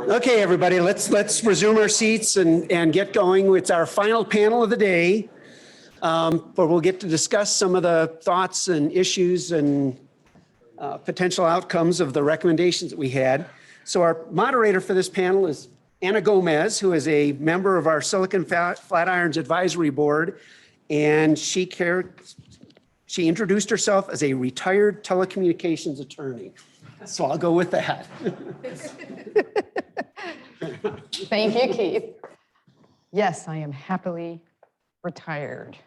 Okay, everybody, let's resume our seats and get going. It's our final panel of the day, where we'll get to discuss some of the thoughts and issues and potential outcomes of the recommendations that we had. So our moderator for this panel is Anna Gomez, who is a member of our Silicon Flatirons Advisory Board, and she introduced herself as a retired telecommunications attorney. So I'll go with that. Thank you, Keith. Yes, I am happily retired.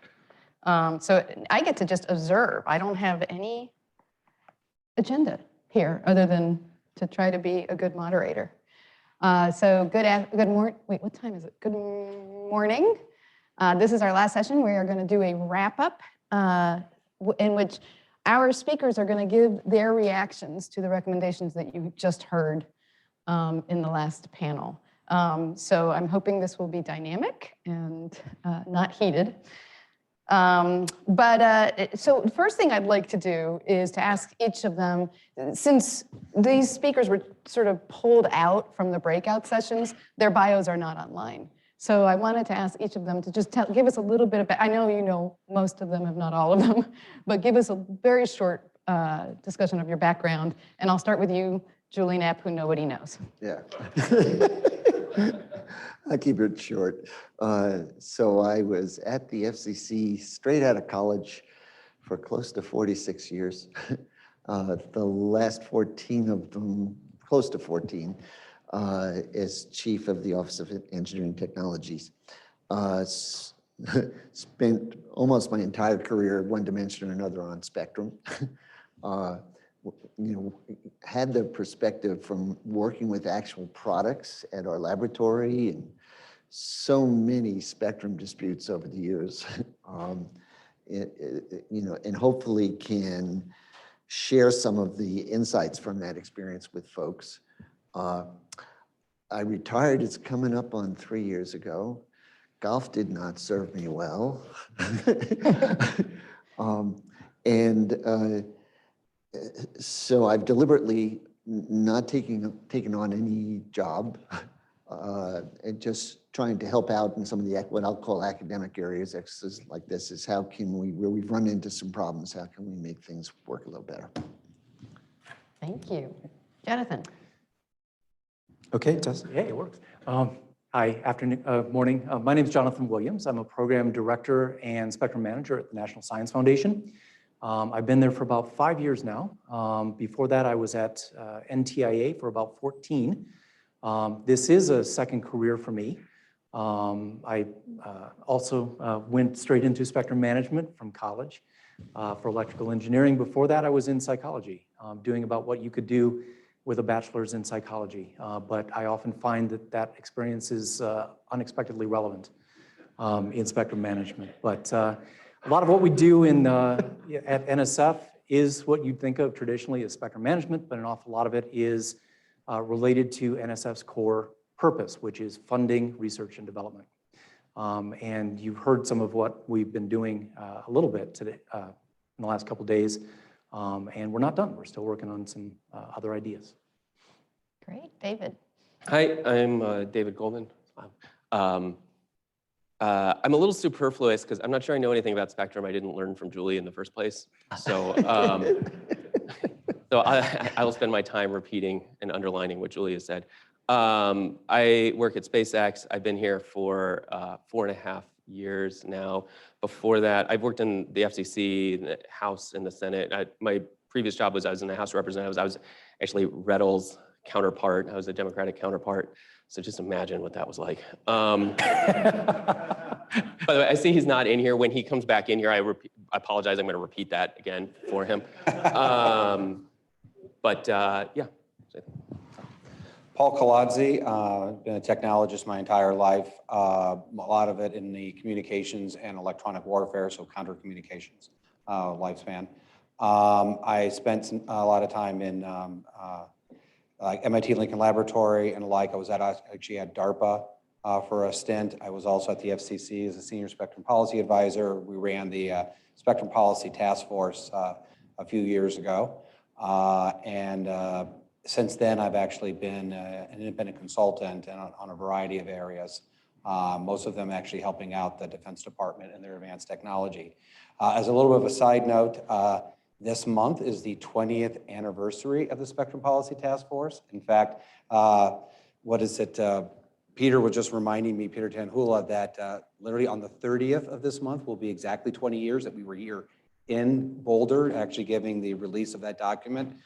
So I get to just observe. I don't have any agenda here other than to try to be a good moderator. So good morning. Wait, what time is it? Good morning. This is our last session. We are going to do a wrap-up in which our speakers are going to give their reactions to the recommendations that you just heard in the last panel. So I'm hoping this will be dynamic and not heated. So the first thing I'd like to do is to ask each of them, since these speakers were sort of pulled out from the breakout sessions, their bios are not online. So I wanted to ask each of them to just give us a little bit of, I know you know most of them, if not all of them, but give us a very short discussion of your background. And I'll start with you, Julie Knapp, who nobody knows. Yeah. I'll keep it short. So I was at the FCC straight out of college for close to 46 years. The last 14 of them, close to 14, as chief of the Office of Engineering Technologies. Spent almost my entire career, one dimension or another, on spectrum. Had the perspective from working with actual products at our laboratory and so many spectrum disputes over the years, and hopefully can share some of the insights from that experience with folks. I retired, it's coming up on 3 years ago. Golf did not serve me well. So I've deliberately not taken on any job, and just trying to help out in some of the what I'll call academic areas. Exercises like this is how can we, where we've run into some problems, how can we make things work a little better? Thank you. Jonathan. Okay, yeah, it works. Hi, morning. My name is Jonathan Williams. I'm a program director and spectrum manager at the National Science Foundation. I've been there for about 5 years now. Before that, I was at NTIA for about 14. This is a second career for me. I also went straight into spectrum management from college for electrical engineering. Before that, I was in psychology, doing about what you could do with a bachelor's in psychology. But I often find that experience is unexpectedly relevant in spectrum management. But a lot of what we do at NSF is what you'd think of traditionally as spectrum management, but an awful lot of it is related to NSF's core purpose, which is funding research and development. And you've heard some of what we've been doing a little bit today, in the last couple of days, and we're not done. We're still working on some other ideas. Great. David. Hi, I'm David Goldman. I'm a little superfluous because I'm not sure I know anything about spectrum. I didn't learn from Julie in the first place. So, I'll spend my time repeating and underlining what Julie has said. I work at SpaceX. I've been here for 4.5 years now. Before that, I've worked in the FCC, the House, and the Senate. My previous job was I was in the House of Representatives. I was actually Reddle's counterpart. I was a Democratic counterpart. So just imagine what that was like. By the way, I see he's not in here. When he comes back in here, I apologize. I'm going to repeat that again for him. Yeah. Paul Kolodzy, been a technologist my entire life, a lot of it in the communications and electronic warfare, so counter communications lifespan. I spent a lot of time in MIT Lincoln Laboratory and the like. I was actually at DARPA for a stint. I was also at the FCC as a senior spectrum policy advisor. We ran the Spectrum Policy Task Force a few years ago. since then, I've actually been an independent consultant on a variety of areas, most of them actually helping out the Defense Department and their advanced technology. As a little bit of a side note, this month is the 20th anniversary of the Spectrum Policy Task Force. In fact, what is it? Peter was just reminding me, Peter Tanhula, that literally on the 30th of this month will be exactly 20 years that we were here in Boulder, actually giving the release of that document.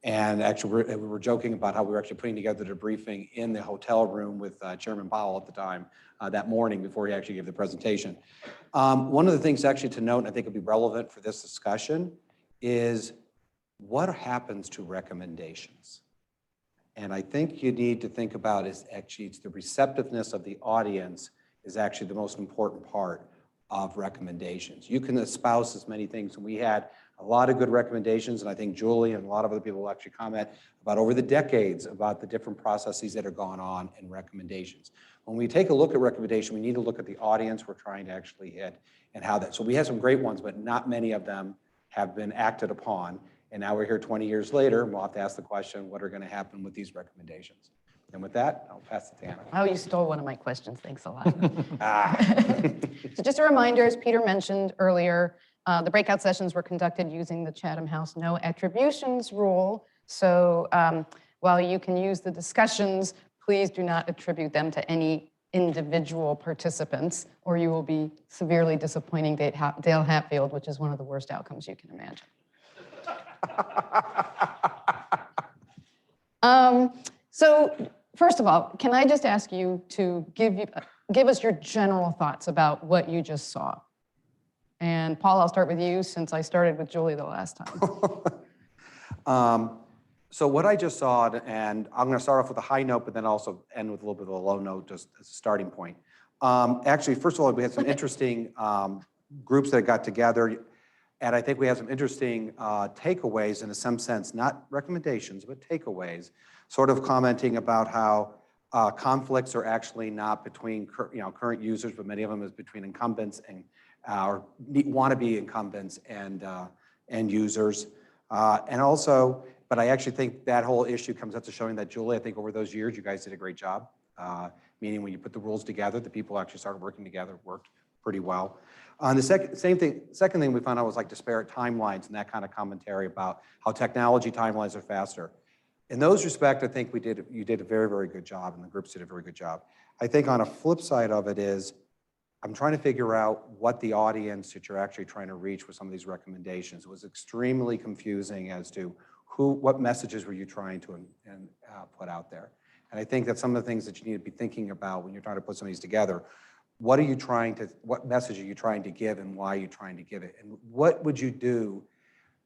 And actually, we were joking about how we were actually putting together the briefing in the hotel room with Chairman Powell at the time that morning before he actually gave the presentation. One of the things actually to note, and I think would be relevant for this discussion, is what happens to recommendations? And I think you need to think about is actually it's the receptiveness of the audience is actually the most important part of recommendations. You can espouse as many things, and we had a lot of good recommendations, and I think Julie and a lot of other people will actually comment about over the decades about the different processes that are going on in recommendations. When we take a look at recommendation, we need to look at the audience we're trying to actually hit and how that, so we have some great ones, but not many of them have been acted upon. And now we're here 20 years later, and we'll have to ask the question, what are going to happen with these recommendations? And with that, I'll pass it to Anna. Oh, you stole one of my questions. Thanks a lot. So just a reminder, as Peter mentioned earlier, the breakout sessions were conducted using the Chatham House no attributions rule. So while you can use the discussions, please do not attribute them to any individual participants, or you will be severely disappointing Dale Hatfield, which is one of the worst outcomes you can imagine. So first of all, can I just ask you to give us your general thoughts about what you just saw? And Paul, I'll start with you since I started with Julie the last time. So what I just saw, and I'm going to start off with a high note, but then also end with a little bit of a low note, just as a starting point. Actually, first of all, we had some interesting groups that got together, and I think we had some interesting takeaways in some sense, not recommendations, but takeaways, sort of commenting about how conflicts are actually not between current users, but many of them is between incumbents and or wannabe incumbents and end users, and also. But I actually think that whole issue comes up to showing that, Julie, I think over those years, you guys did a great job. Meaning when you put the rules together, the people actually started working together, worked pretty well. The second thing we found out was like disparate timelines and that kind of commentary about how technology timelines are faster. In those respects, I think you did a very, very good job, and the groups did a very good job. I think on a flip side of it is, I'm trying to figure out what the audience that you're actually trying to reach with some of these recommendations. It was extremely confusing as to what messages were you trying to put out there. And I think that some of the things that you need to be thinking about when you're trying to put some of these together, what message are you trying to give and why are you trying to give it? And what would you do?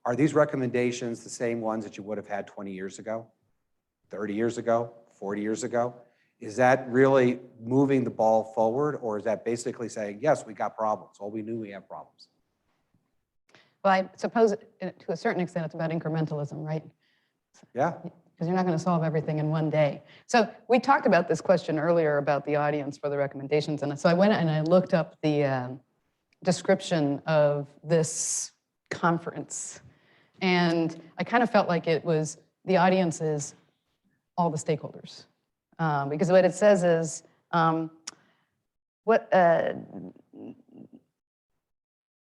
Are these recommendations the same ones that you would have had 20 years ago, 30 years ago, 40 years ago? Is that really moving the ball forward, or is that basically saying, yes, we got problems, well, we knew we have problems? Well, I suppose to a certain extent it's about incrementalism, right? Yeah. Because you're not going to solve everything in one day. So we talked about this question earlier about the audience for the recommendations. And so I went and I looked up the description of this conference. And I kind of felt like it was the audience is all the stakeholders. Because what it says is,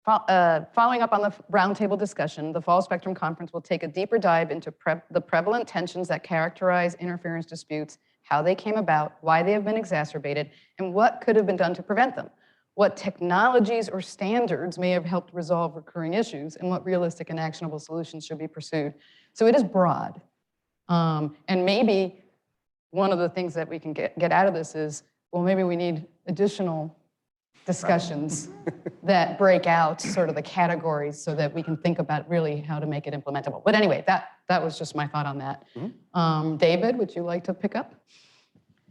following up on the roundtable discussion, the Fall Spectrum Conference will take a deeper dive into the prevalent tensions that characterize interference disputes, how they came about, why they have been exacerbated, and what could have been done to prevent them, what technologies or standards may have helped resolve recurring issues, and what realistic and actionable solutions should be pursued. So it is broad. And maybe one of the things that we can get out of this is, well, maybe we need additional discussions that break out sort of the categories so that we can think about really how to make it implementable. But anyway, that was just my thought on that. Mm-hmm. David, would you like to pick up?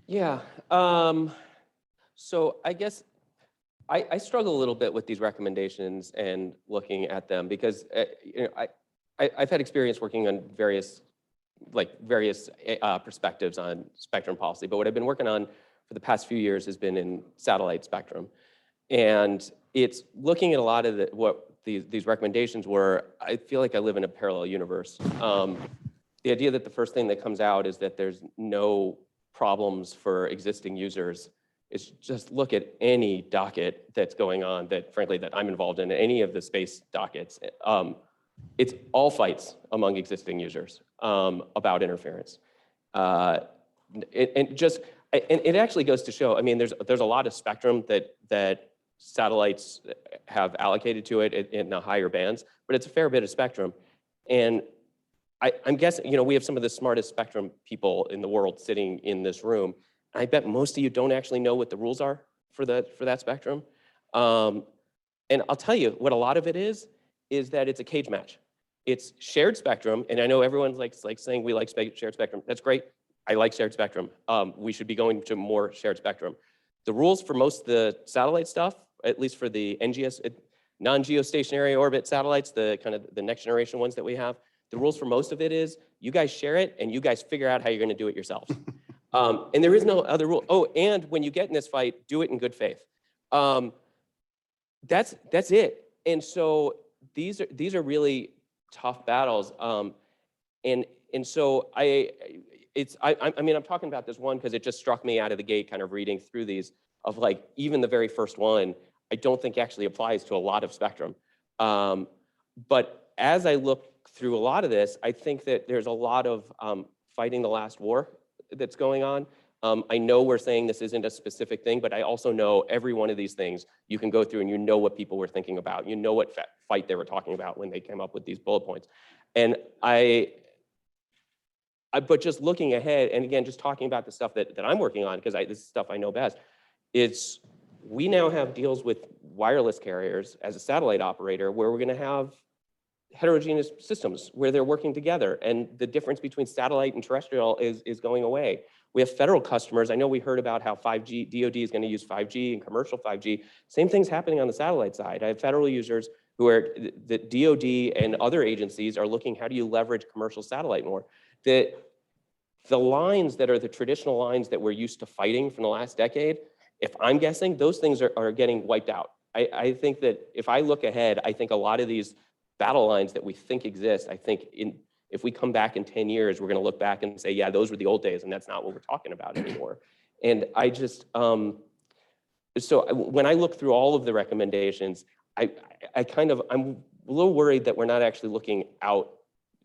Yeah. So I guess I struggle a little bit with these recommendations and looking at them because I've had experience working on various perspectives on spectrum policy, but what I've been working on for the past few years has been in satellite spectrum. And it's looking at a lot of what these recommendations were. I feel like I live in a parallel universe. the idea that the first thing that comes out is that there's no problems for existing users is just look at any docket that's going on that, frankly, that I'm involved in, any of the space dockets. It's all fights among existing users about interference. And it actually goes to show, I mean, there's a lot of spectrum that satellites have allocated to it in the higher bands, but it's a fair bit of spectrum. And I'm guessing, you know, we have some of the smartest spectrum people in the world sitting in this room. I bet most of you don't actually know what the rules are for that spectrum. And I'll tell you what a lot of it is that it's a cage match. It's shared spectrum, and I know everyone's like saying we like shared spectrum. That's great. I like shared spectrum. We should be going to more shared spectrum. The rules for most of the satellite stuff, at least for the NGS, non-geostationary orbit satellites, the kind of the next generation ones that we have, the rules for most of it is you guys share it and you guys figure out how you're going to do it yourselves. And there is no other rule. Oh, and when you get in this fight, do it in good faith. That's it. And so these are really tough battles. And so I mean, I'm talking about this one because it just struck me out of the gate kind of reading through these of like, even the very first one, I don't think actually applies to a lot of spectrum. But as I look through a lot of this, I think that there's a lot of fighting the last war that's going on. I know we're saying this isn't a specific thing, but I also know every one of these things you can go through and you know what people were thinking about. You know what fight they were talking about when they came up with these bullet points. And but just looking ahead, and again, just talking about the stuff that I'm working on, because this is stuff I know best, it's we now have deals with wireless carriers as a satellite operator where we're going to have heterogeneous systems where they're working together, and the difference between satellite and terrestrial is going away. We have federal customers. I know we heard about how 5G, DoD is going to use 5G and commercial 5G. Same thing's happening on the satellite side. I have federal users who are, the DoD and other agencies are looking, how do you leverage commercial satellite more? The lines that are the traditional lines that we're used to fighting from the last decade, if I'm guessing, those things are getting wiped out. I think that if I look ahead, I think a lot of these battle lines that we think exist, I think if we come back in 10 years, we're going to look back and say, yeah, those were the old days, and that's not what we're talking about anymore. And I just, so when I look through all of the recommendations, I'm a little worried that we're not actually looking out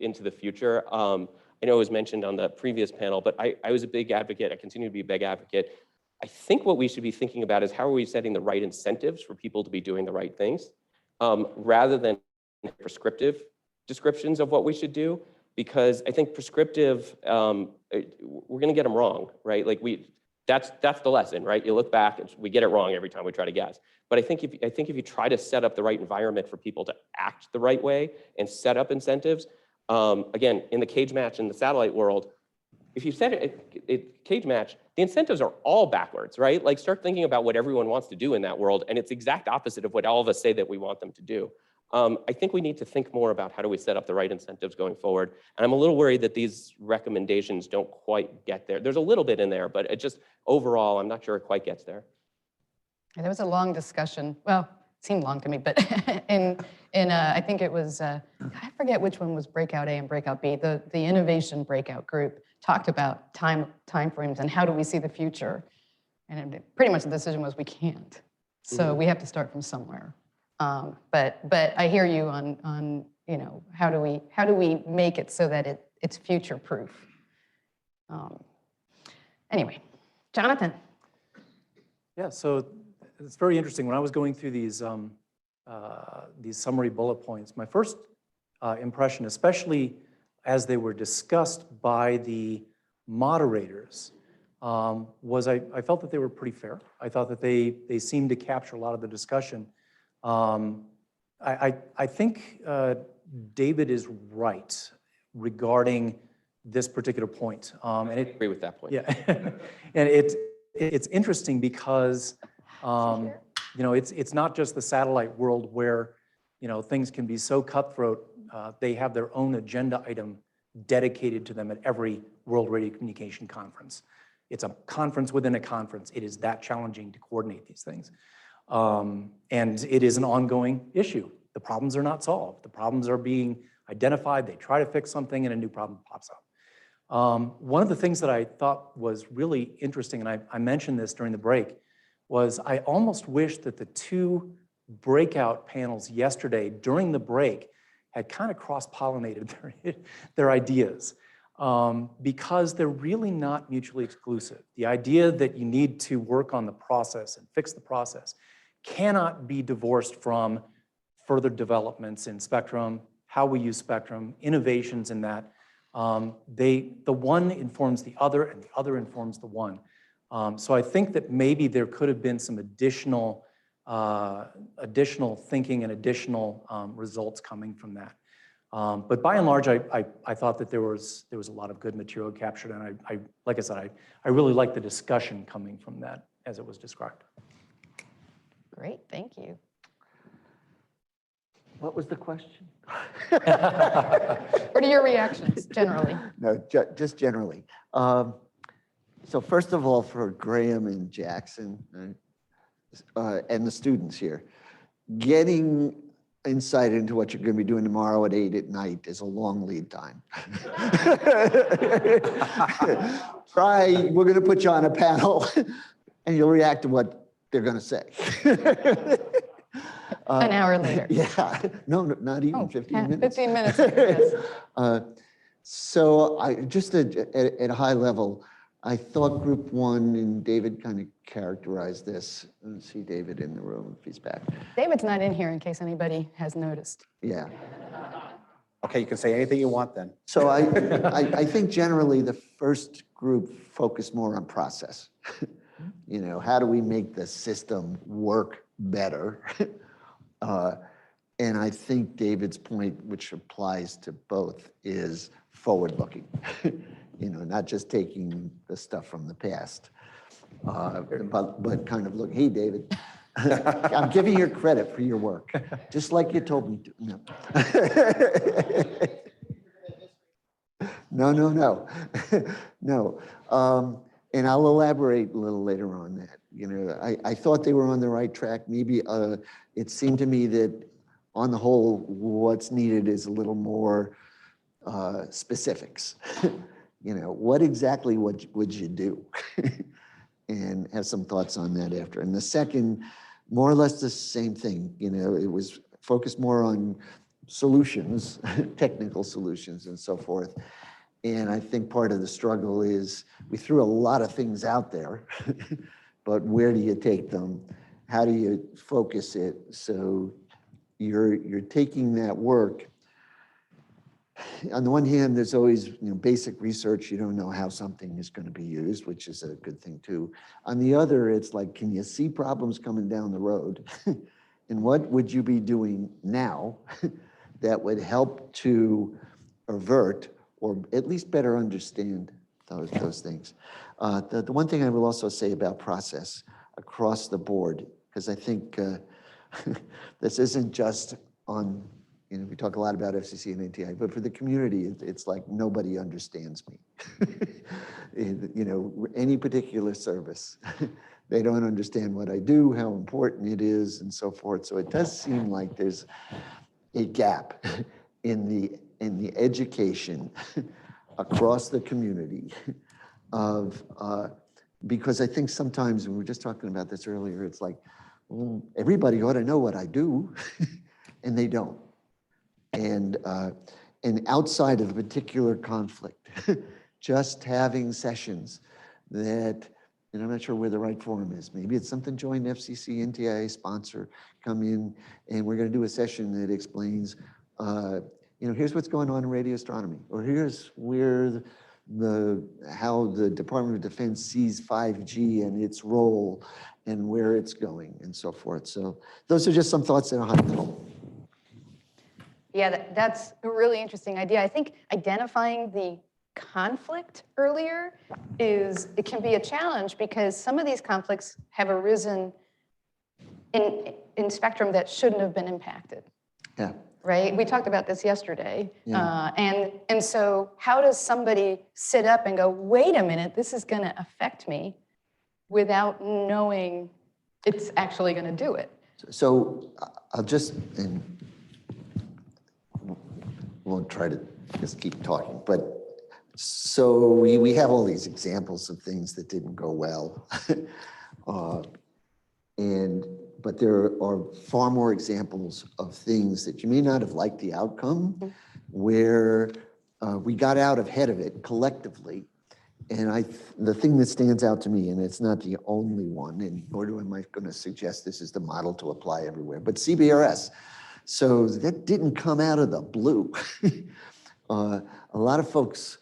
into the future. I know it was mentioned on the previous panel, but I was a big advocate. I continue to be a big advocate. I think what we should be thinking about is how are we setting the right incentives for people to be doing the right things, rather than prescriptive descriptions of what we should do, because I think prescriptive, we're going to get them wrong, right? Like that's the lesson, right? You look back and we get it wrong every time we try to guess. But I think if you try to set up the right environment for people to act the right way and set up incentives, again, in the cage match in the satellite world, if you set a cage match, the incentives are all backwards, right? Like start thinking about what everyone wants to do in that world, and it's exact opposite of what all of us say that we want them to do. I think we need to think more about how do we set up the right incentives going forward. And I'm a little worried that these recommendations don't quite get there. There's a little bit in there, but it just overall, I'm not sure it quite gets there. There was a long discussion. Well, it seemed long to me, but I think it was, I forget which one was breakout A and breakout B. The innovation breakout group talked about time frames and how do we see the future. And pretty much the decision was we can't. So we have to start from somewhere. But I hear you on you know, how do we make it so that it's future proof. Anyway, Jonathan. Yeah, so it's very interesting. When I was going through these summary bullet points, my first impression, especially as they were discussed by the moderators, was I felt that they were pretty fair. I thought that they seemed to capture a lot of the discussion. I think David is right regarding this particular point. And I agree with that point. Yeah, and it's interesting because you know, it's not just the satellite world where, you know, things can be so cutthroat. They have their own agenda item dedicated to them at every World Radio Communication Conference. It's a conference within a conference. It is that challenging to coordinate these things. And it is an ongoing issue. The problems are not solved. The problems are being identified. They try to fix something and a new problem pops up. One of the things that I thought was really interesting, and I mentioned this during the break, was I almost wish that the two breakout panels yesterday during the break had kind of cross-pollinated their ideas, because they're really not mutually exclusive. The idea that you need to work on the process and fix the process cannot be divorced from further developments in spectrum, how we use spectrum, innovations in that. The one informs the other, and the other informs the one. So I think that maybe there could have been some additional thinking and additional results coming from that. But by and large, I thought that there was a lot of good material captured, and like I said, I really like the discussion coming from that as it was described. Great, thank you. What was the question? What are your reactions generally? No, just generally. So first of all, for Graham and Jackson and the students here, getting insight into what you're going to be doing tomorrow at 8 at night is a long lead time. We're going to put you on a panel and you'll react to what they're going to say. An hour later. Yeah, no, not even 15 minutes. 15 minutes, yes. So just at a high level, I thought group one, and David kind of characterized this. Let's see David in the room if he's back. David's not in here in case anybody has noticed. Yeah. Okay, you can say anything you want then. So I think generally the first group focused more on process. You know, how do we make the system work better? And I think David's point, which applies to both, is forward-looking. You know, not just taking the stuff from the past, but kind of look, hey, David, I'm giving you credit for your work, just like you told me to. No. No. And I'll elaborate a little later on that. You know, I thought they were on the right track. Maybe it seemed to me that on the whole, what's needed is a little more specifics. You know, what exactly would you do? And have some thoughts on that after. And the second, more or less the same thing. You know, it was focused more on solutions, technical solutions and so forth. And I think part of the struggle is we threw a lot of things out there, but where do you take them? How do you focus it so you're taking that work? On the one hand, there's always basic research. You don't know how something is going to be used, which is a good thing too. On the other, it's like, can you see problems coming down the road? And what would you be doing now that would help to avert or at least better understand those things? The one thing I will also say about process across the board, because I think this isn't just on, we talk a lot about FCC and NTI, but for the community, it's like nobody understands me. Any particular service, they don't understand what I do, how important it is, and so forth. So it does seem like there's a gap in the education across the community of, because I think sometimes, and we were just talking about this earlier, it's like, well, everybody ought to know what I do, and they don't. And outside of a particular conflict, just having sessions that, and I'm not sure where the right forum is. Maybe it's something joint FCC, NTIA sponsor, come in, and we're going to do a session that explains, here's what's going on in radio astronomy, or here's where how the Department of Defense sees 5G and its role and where it's going and so forth. So those are just some thoughts at a high level. Yeah, that's a really interesting idea. I think identifying the conflict earlier it can be a challenge because some of these conflicts have arisen in spectrum that shouldn't have been impacted. Yeah. Right? We talked about this yesterday. Yeah. And so how does somebody sit up and go, wait a minute, this is going to affect me without knowing it's actually going to do it? So I'll just, won't try to just keep talking, but So we have all these examples of things that didn't go well. But there are far more examples of things that you may not have liked the outcome, where we got out ahead of it collectively. And the thing that stands out to me, and it's not the only one, and nor am I going to suggest this is the model to apply everywhere, but CBRS. So that didn't come out of the blue. A lot of folks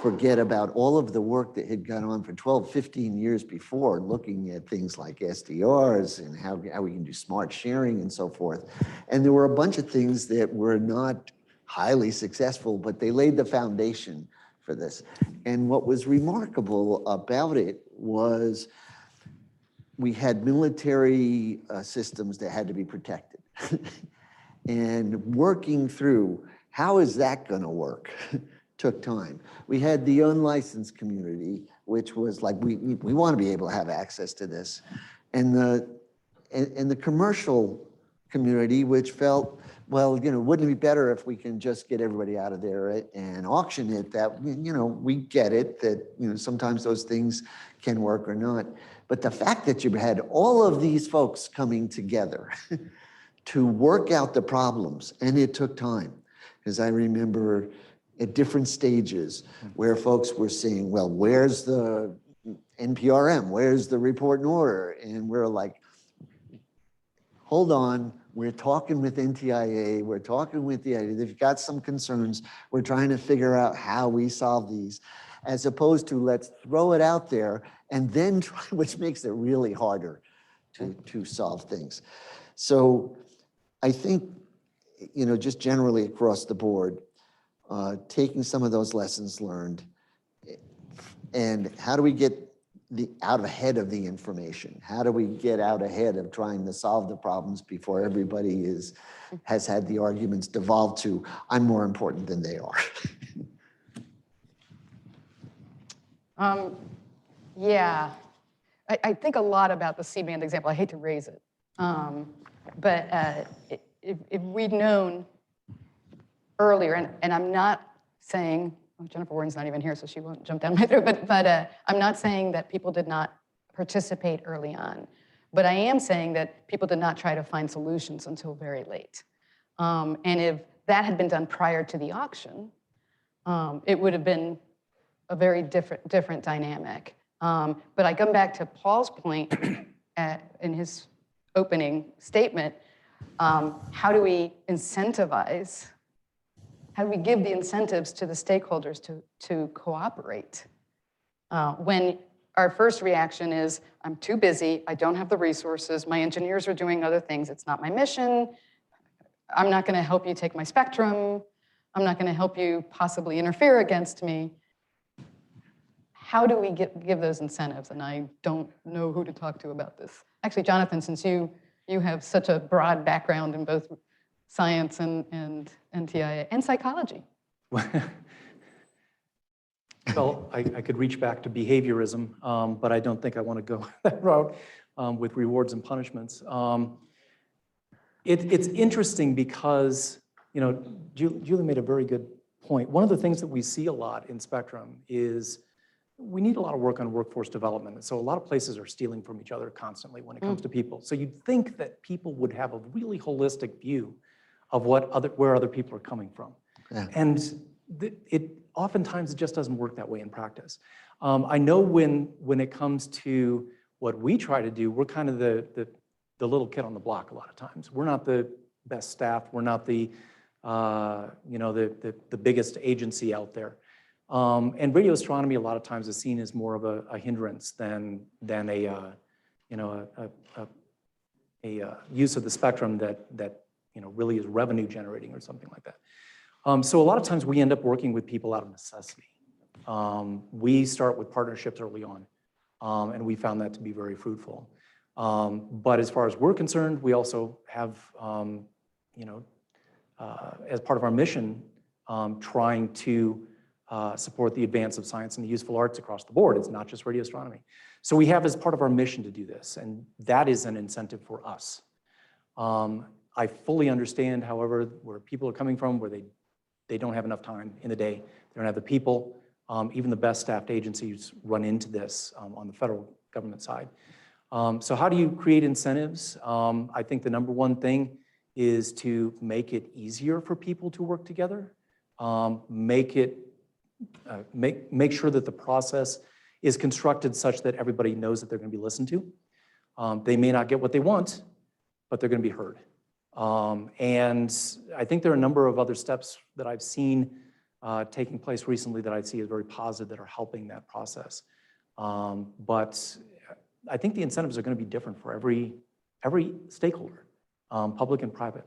forget about all of the work that had gone on for 12, 15 years before, looking at things like SDRs and how we can do smart sharing and so forth. And there were a bunch of things that were not highly successful, but they laid the foundation for this. And what was remarkable about it was we had military systems that had to be protected. And working through, how is that going to work? Took time. We had the unlicensed community, which was like, we want to be able to have access to this. And the commercial community, which felt, well, wouldn't it be better if we can just get everybody out of there and auction it? That, we get it, that, sometimes those things can work or not. But the fact that you had all of these folks coming together to work out the problems, and it took time, because I remember at different stages where folks were saying, well, where's the NPRM? Where's the report and order? And we're like, hold on, we're talking with NTIA, we're talking with the idea, they've got some concerns, we're trying to figure out how we solve these, as opposed to let's throw it out there and then try, which makes it really harder to solve things. So I think, just generally across the board, taking some of those lessons learned, and how do we get out ahead of the information? How do we get out ahead of trying to solve the problems before everybody has had the arguments devolve to, I'm more important than they are? Yeah, I think a lot about the C-band example. I hate to raise it, but if we'd known earlier, and I'm not saying, Jennifer Warren's not even here, so she won't jump down my throat, but I'm not saying that people did not participate early on, but I am saying that people did not try to find solutions until very late. And if that had been done prior to the auction, it would have been a very different dynamic. But I come back to Paul's point in his opening statement. How do we incentivize? How do we give the incentives to the stakeholders to cooperate? When our first reaction is, I'm too busy, I don't have the resources, my engineers are doing other things, it's not my mission, I'm not gonna help you take my spectrum, I'm not gonna help you possibly interfere against me. How do we give those incentives? And I don't know who to talk to about this. Actually, Jonathan, since you have such a broad background in both science and NTIA and psychology. Well, I could reach back to behaviorism, but I don't think I want to go that route with rewards and punishments. It's interesting because, Julie made a very good point. One of the things that we see a lot in Spectrum is we need a lot of work on workforce development. And so a lot of places are stealing from each other constantly when it comes to people. So you'd think that people would have a really holistic view of where other people are coming from. Yeah. And oftentimes it just doesn't work that way in practice. I know when it comes to what we try to do, we're kind of the little kid on the block a lot of times. We're not the best staff. We're not the biggest agency out there. And radio astronomy a lot of times is seen as more of a hindrance than a use of the spectrum that really is revenue generating or something like that. So a lot of times we end up working with people out of necessity. We start with partnerships early on, and we found that to be very fruitful. But as far as we're concerned, we also have, as part of our mission, trying to support the advance of science and the useful arts across the board. It's not just radio astronomy. So we have as part of our mission to do this, and that is an incentive for us. I fully understand, however, where people are coming from, where they don't have enough time in the day. They don't have the people. Even the best staffed agencies run into this on the federal government side. So how do you create incentives? I think the number one thing is to make it easier for people to work together. Make sure that the process is constructed such that everybody knows that they're going to be listened to. They may not get what they want, but they're going to be heard. And I think there are a number of other steps that I've seen taking place recently that I see as very positive that are helping that process. But I think the incentives are going to be different for every stakeholder, public and private.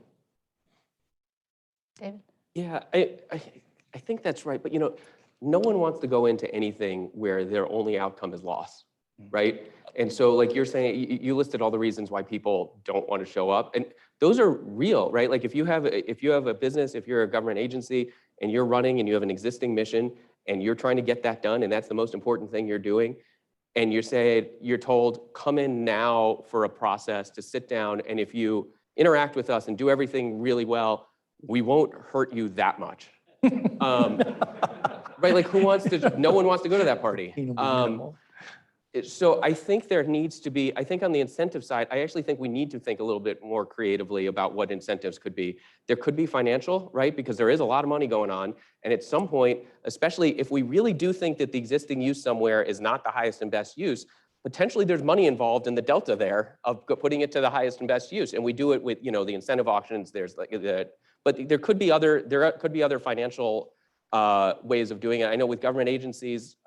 David? Yeah, I think that's right. But no one wants to go into anything where their only outcome is loss, right? And so like you're saying, you listed all the reasons why people don't want to show up. And those are real, right? Like if you have a business, if you're a government agency and you're running and you have an existing mission and you're trying to get that done and that's the most important thing you're doing, and you're told, come in now for a process to sit down, and if you interact with us and do everything really well, we won't hurt you that much. Right, like no one wants to go to that party. So I think there needs to be, I think on the incentive side, I actually think we need to think a little bit more creatively about what incentives could be. There could be financial, right? Because there is a lot of money going on. And at some point, especially if we really do think that the existing use somewhere is not the highest and best use, potentially there's money involved in the delta there of putting it to the highest and best use. And we do it with, the incentive auctions, there's like but there could be other financial ways of doing it. I know with government agencies,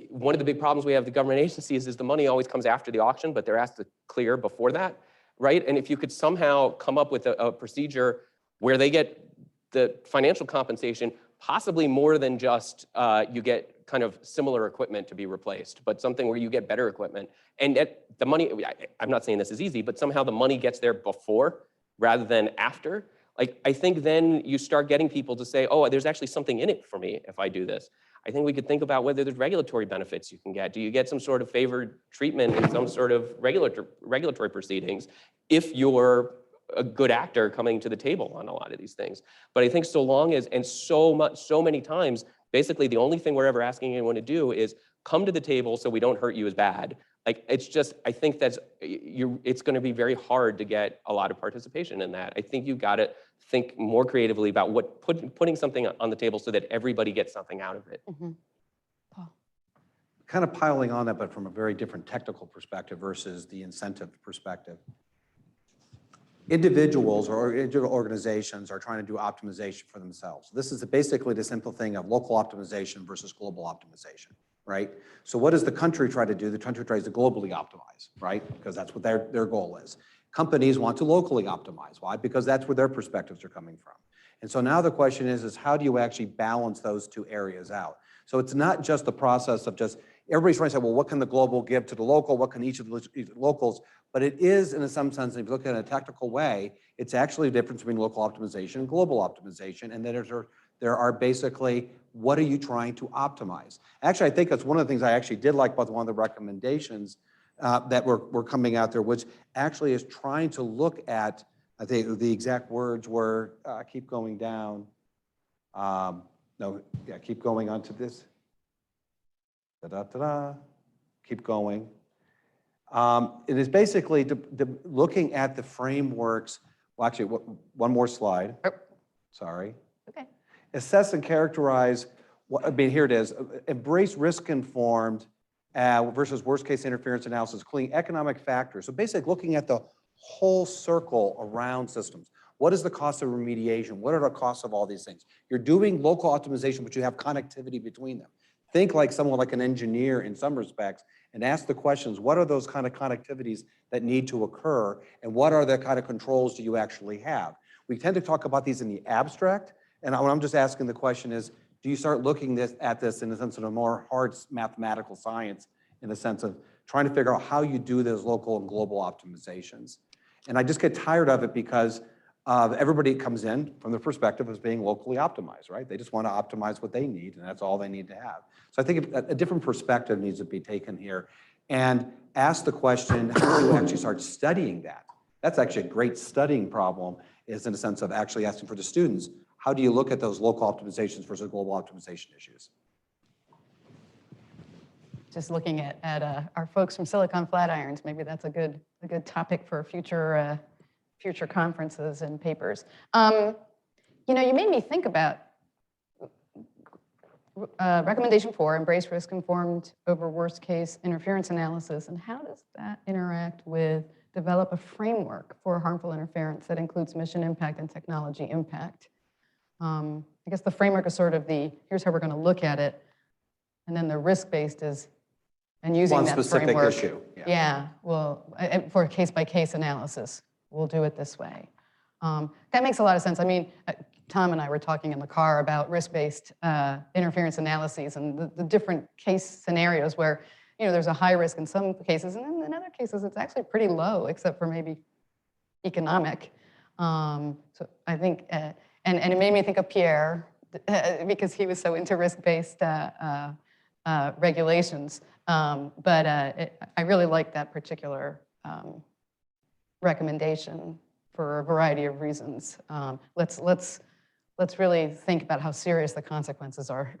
one of the big problems we have with the government agencies is the money always comes after the auction, but they're asked to clear before that, right? And if you could somehow come up with a procedure where they get the financial compensation, possibly more than just you get kind of similar equipment to be replaced, but something where you get better equipment. And the money, I'm not saying this is easy, but somehow the money gets there before rather than after. Like, I think then you start getting people to say, oh, there's actually something in it for me if I do this. I think we could think about whether there's regulatory benefits you can get. Do you get some sort of favored treatment in some sort of regulatory proceedings if you're a good actor coming to the table on a lot of these things? But I think so long as, and so many times, basically the only thing we're ever asking anyone to do is come to the table so we don't hurt you as bad. Like, it's just, I think it's going to be very hard to get a lot of participation in that. I think you've got to think more creatively about putting something on the table so that everybody gets something out of it. Mm-hmm. Paul? Kind of piling on that, but from a very different technical perspective versus the incentive perspective. Individuals or organizations are trying to do optimization for themselves. This is basically the simple thing of local optimization versus global optimization, right? So what does the country try to do? The country tries to globally optimize, right? Because that's what their goal is. Companies want to locally optimize. Why? Because that's where their perspectives are coming from. And so now the question is how do you actually balance those two areas out? So it's not just the process of just, everybody's trying to say, well, what can the global give to the local? What can each of the locals? But it is, in some sense, if you look at it in a technical way, it's actually a difference between local optimization and global optimization. And then there are basically, what are you trying to optimize? Actually, I think that's one of the things I actually did like about one of the recommendations that were coming out there, which actually is trying to look at, I think the exact words were, keep going down. Keep going onto this. Keep going. It is basically looking at the frameworks. Well, actually, one more slide. Oh. Sorry. Okay. Assess and characterize, here it is, embrace risk-informed versus worst-case interference analysis, including economic factors. So basically looking at the whole circle around systems. What is the cost of remediation? What are the costs of all these things? You're doing local optimization, but you have connectivity between them. Think like someone like an engineer in some respects and ask the questions, what are those kind of connectivities that need to occur and what are the kind of controls do you actually have? We tend to talk about these in the abstract, and what I'm just asking the question is, do you start looking at this in the sense of a more hard mathematical science, in the sense of trying to figure out how you do those local and global optimizations? And I just get tired of it because everybody comes in from the perspective of being locally optimized, right? They just want to optimize what they need, and that's all they need to have. So I think a different perspective needs to be taken here, and ask the question, how do you actually start studying that? That's actually a great studying problem, is in the sense of actually asking for the students, how do you look at those local optimizations versus global optimization issues? just looking at our folks from Silicon Flatirons, maybe that's a good topic for future future conferences and papers. You know, you made me think about recommendation 4, embrace risk-informed over worst-case interference analysis, and how does that interact with develop a framework for harmful interference that includes mission impact and technology impact? I guess the framework is sort of here's how we're going to look at it, and then the risk-based is, and using One that specific framework. issue. Yeah, well, for a case-by-case analysis, we'll do it this way. That makes a lot of sense. I mean, Tom and I were talking in the car about risk-based interference analyses and the different case scenarios where, you know, there's a high risk in some cases, and then in other cases it's actually pretty low, except for maybe economic. So I think, and it made me think of Pierre because he was so into risk-based regulations. But I really like that particular recommendation for a variety of reasons. Let's really think about how serious the consequences are.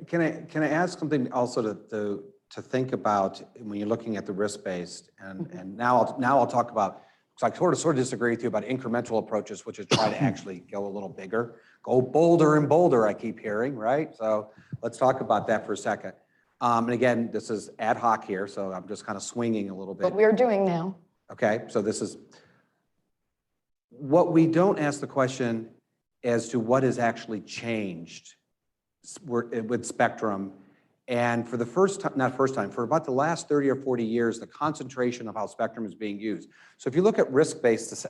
Can I ask something also to think about when you're looking at the risk-based, and now I'll talk about, because I sort of disagree with you about incremental approaches, which is try to actually go a little bigger, go bolder and bolder, I keep hearing, right? So let's talk about that for a second. And again, this is ad hoc here, so I'm just kind of swinging a little bit. What we're doing now. Okay, so this is, what we don't ask the question as to what has actually changed with spectrum. And for the first time, not first time, for about the last 30 or 40 years, the concentration of how spectrum is being used. So if you look at risk-based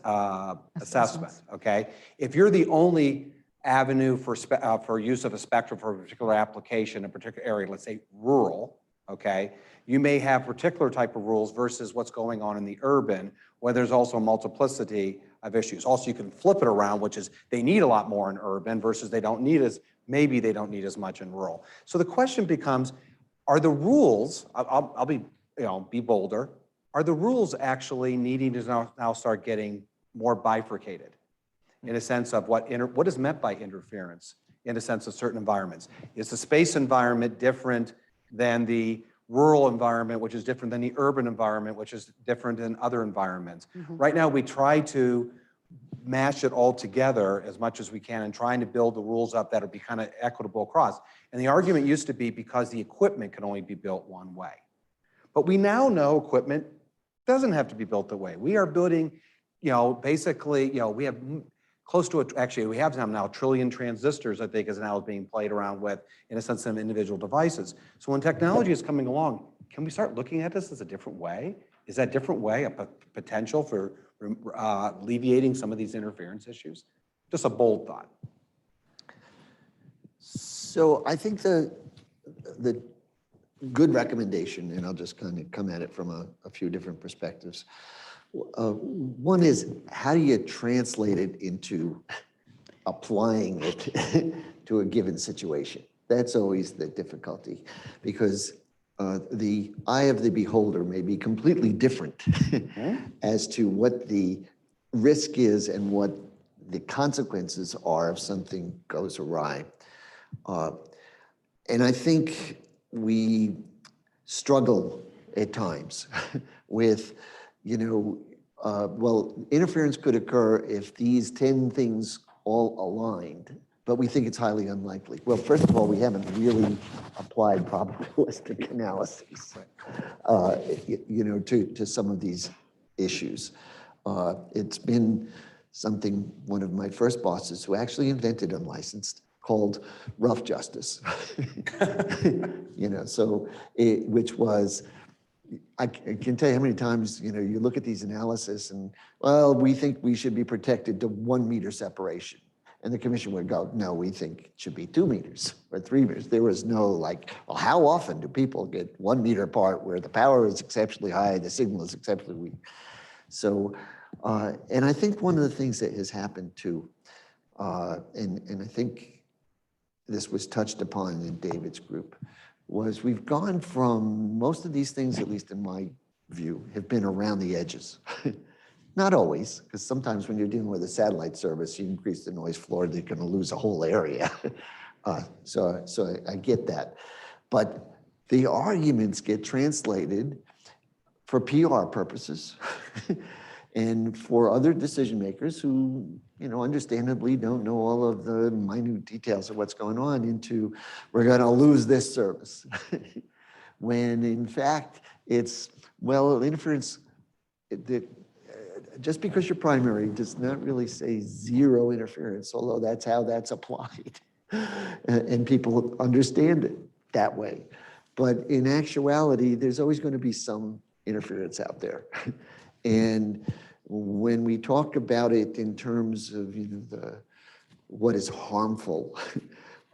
assessment, okay, if you're the only avenue for use of a spectrum for a particular application, a particular area, let's say rural, okay, you may have particular type of rules versus what's going on in the urban, where there's also a multiplicity of issues. Also, you can flip it around, which is they need a lot more in urban versus maybe they don't need as much in rural. So the question becomes, are the rules, I'll be bolder, are the rules actually needing to now start getting more bifurcated in a sense of what is meant by interference in a sense of certain environments? Is the space environment different than the rural environment, which is different than the urban environment, which is different than other environments? Right now, we try to mash it all together as much as we can and trying to build the rules up that'll be kind of equitable across. And the argument used to be because the equipment can only be built one way. But we now know equipment doesn't have to be built that way. We are building, basically, we have close to we have now 1 trillion transistors, I think, is now being played around with, in a sense, some individual devices. So when technology is coming along, can we start looking at this as a different way? Is that different way a potential for alleviating some of these interference issues? Just a bold thought. So I think the good recommendation, and I'll just kind of come at it from a few different perspectives. One is, how do you translate it into applying it to a given situation? That's always the difficulty, because the eye of the beholder may be completely different as to what the risk is and what the consequences are if something goes awry. And I think we struggle at times with, well, interference could occur if these 10 things all aligned, but we think it's highly unlikely. Well, first of all, we haven't really applied probabilistic analyses, to some of these issues. It's been something one of my first bosses, who actually invented unlicensed, called rough justice. Which was, I can tell you how many times, you look at these analysis and, well, we think we should be protected to 1 meter separation. And the commission would go, no, we think it should be 2 meters or 3 meters. There was no well, how often do people get 1 meter apart where the power is exceptionally high, the signal is exceptionally weak? So, and I think one of the things that has happened too, and I think this was touched upon in David's group, was we've gone from, most of these things, at least in my view, have been around the edges. Not always, because sometimes when you're dealing with a satellite service, you increase the noise floor, they're going to lose a whole area. So I get that. But the arguments get translated for PR purposes and for other decision makers who, understandably don't know all of the minute details of what's going on into, we're going to lose this service. When in fact, it's, well, interference, just because you're primary does not really say zero interference, although that's how that's applied. And people understand it that way. But in actuality, there's always going to be some interference out there. And when we talk about it in terms of what is harmful,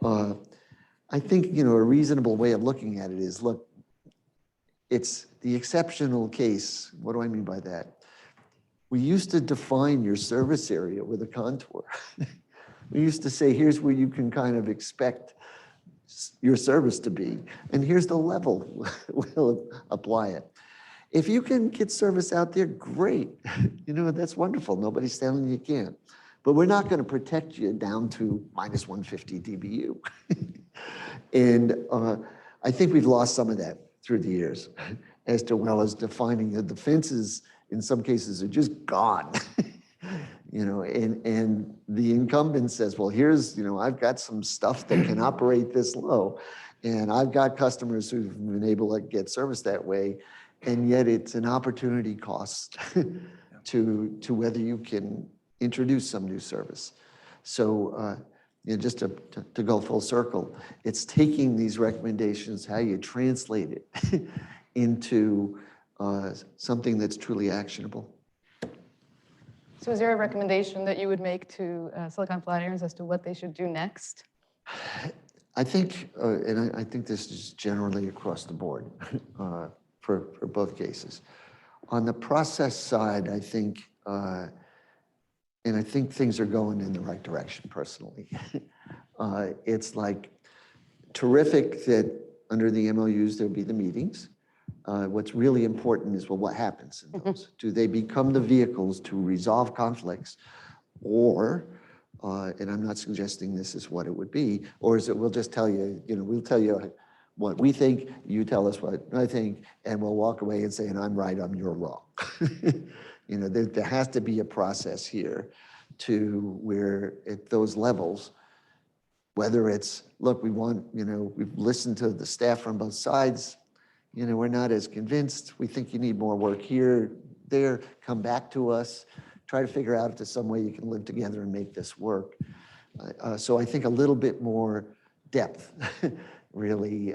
I think a reasonable way of looking at it is, look, it's the exceptional case. What do I mean by that? We used to define your service area with a contour. We used to say, here's where you can kind of expect your service to be, and here's the level. We'll apply it. If you can get service out there, great. That's wonderful. Nobody's telling you can't. But we're not going to protect you down to minus 150 dBu. And I think we've lost some of that through the years as to well as defining the defenses in some cases are just gone. And the incumbent says, well, here's, I've got some stuff that can operate this low, and I've got customers who've been able to get service that way, and yet it's an opportunity cost to whether you can introduce some new service. So just to go full circle, it's taking these recommendations, how you translate it into something that's truly actionable. So is there a recommendation that you would make to Silicon Flatirons as to what they should do next? I think, and I think this is generally across the board for both cases. On the process side, I think, and I think things are going in the right direction personally. It's like terrific that under the MOUs, there'll be the meetings. What's really important is, well, what happens in those? Do they become the vehicles to resolve conflicts? Or, and I'm not suggesting this is what it would be, or is it we'll just tell you, we'll tell you what we think, you tell us what I think, and we'll walk away and say, and I'm right, you're wrong. There has to be a process here to where at those levels, whether it's, look, we want, we've listened to the staff from both sides, we're not as convinced. We think you need more work here, there, come back to us, try to figure out if there's some way you can live together and make this work. So I think a little bit more depth, really,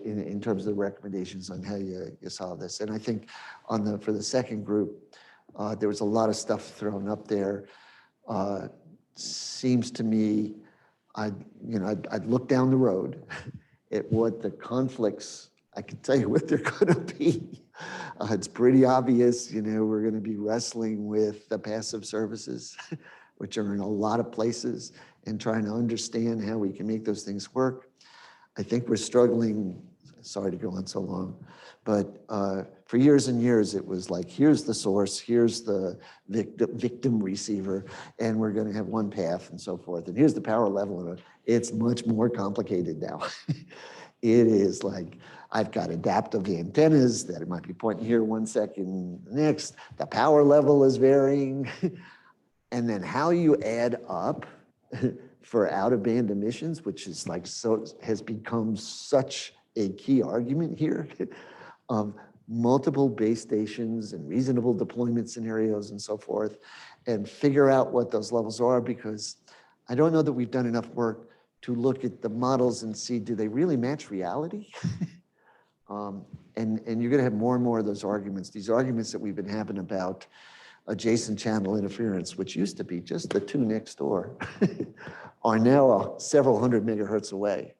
in terms of the recommendations on how you solve this. And I think for the second group, there was a lot of stuff thrown up there. Seems to me, I'd look down the road at what the conflicts, I can tell you what they're going to be. It's pretty obvious, we're going to be wrestling with the passive services, which are in a lot of places, and trying to understand how we can make those things work. I think we're struggling, sorry to go on so long, but for years and years, it was like, here's the source, here's the victim receiver, and we're going to have one path and so forth. And here's the power level. And it's much more complicated now. It is like, I've got adaptive antennas that it might be pointing here 1 second, next, the power level is varying. And then how you add up for out-of-band emissions, which is like, so has become such a key argument here, of multiple base stations and reasonable deployment scenarios and so forth, and figure out what those levels are, because I don't know that we've done enough work to look at the models and see, do they really match reality? And you're gonna have more and more of those arguments, these arguments that we've been having about adjacent channel interference, which used to be just the two next door, are now several hundred megahertz away.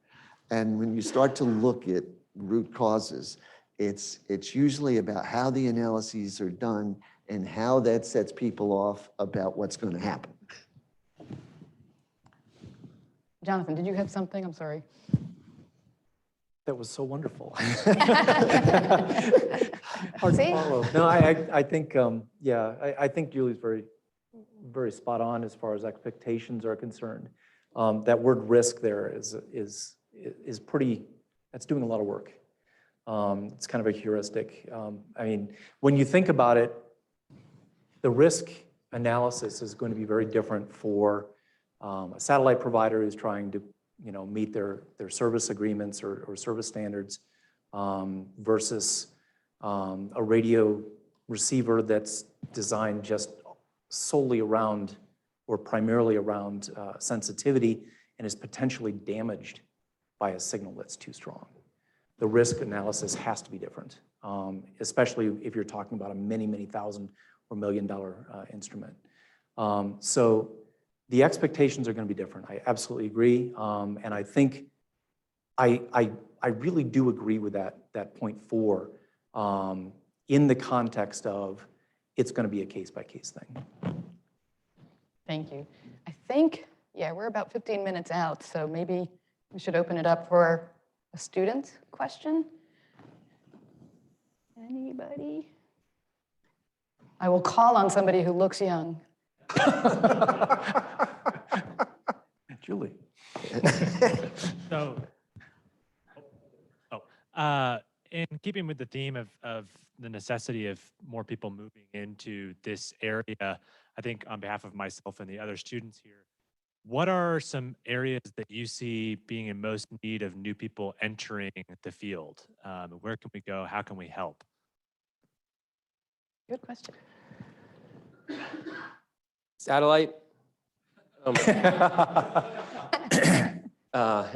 And when you start to look at root causes, it's usually about how the analyses are done and how that sets people off about what's going to happen. Jonathan, did you have something? I'm sorry. That was so wonderful. See? Hard to follow. No, I think, yeah, I think Julie's very, very spot on as far as expectations are concerned. That word risk there is pretty, that's doing a lot of work. It's kind of a heuristic. I mean, when you think about it, the risk analysis is going to be very different for a satellite provider who's trying to, meet their service agreements or service standards versus a radio receiver that's designed just solely around or primarily around sensitivity and is potentially damaged by a signal that's too strong. The risk analysis has to be different, especially if you're talking about a many thousand or $1 million instrument. So the expectations are going to be different. I absolutely agree, and I think I really do agree with that point 4 in the context of it's going to be a case-by-case thing. Thank you. I think, yeah, we're about 15 minutes out, so maybe we should open it up for a student question. Anybody? I will call on somebody who looks young. Julie. So, in keeping with the theme of the necessity of more people moving into this area, I think on behalf of myself and the other students here, what are some areas that you see being in most need of new people entering the field? Where can we go? How can we help? Good question. Satellite? Yeah,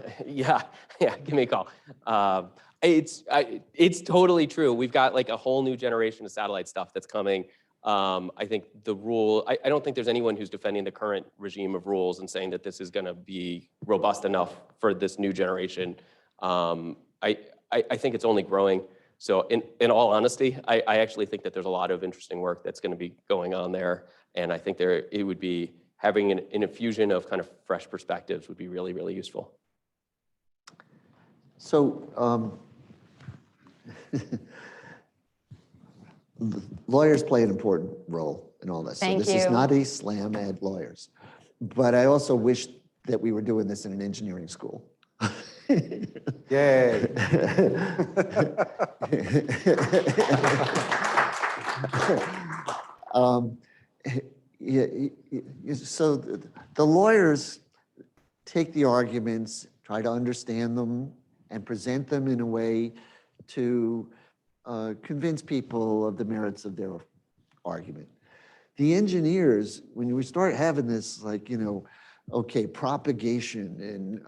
give me a call. It's totally true. We've got like a whole new generation of satellite stuff that's coming. I think the rule, I don't think there's anyone who's defending the current regime of rules and saying that this is going to be robust enough for this new generation. I think it's only growing. So in all honesty, I actually think that there's a lot of interesting work that's going to be going on there. And I think it would be having an infusion of kind of fresh perspectives would be really, really useful. So lawyers play an important role in all this. Thank so this you. is not a slam at lawyers. But I also wish that we were doing this in an engineering school. Yay. So the lawyers take the arguments, try to understand them, and present them in a way to convince people of the merits of their argument. The engineers, when we start having this, like, okay, propagation and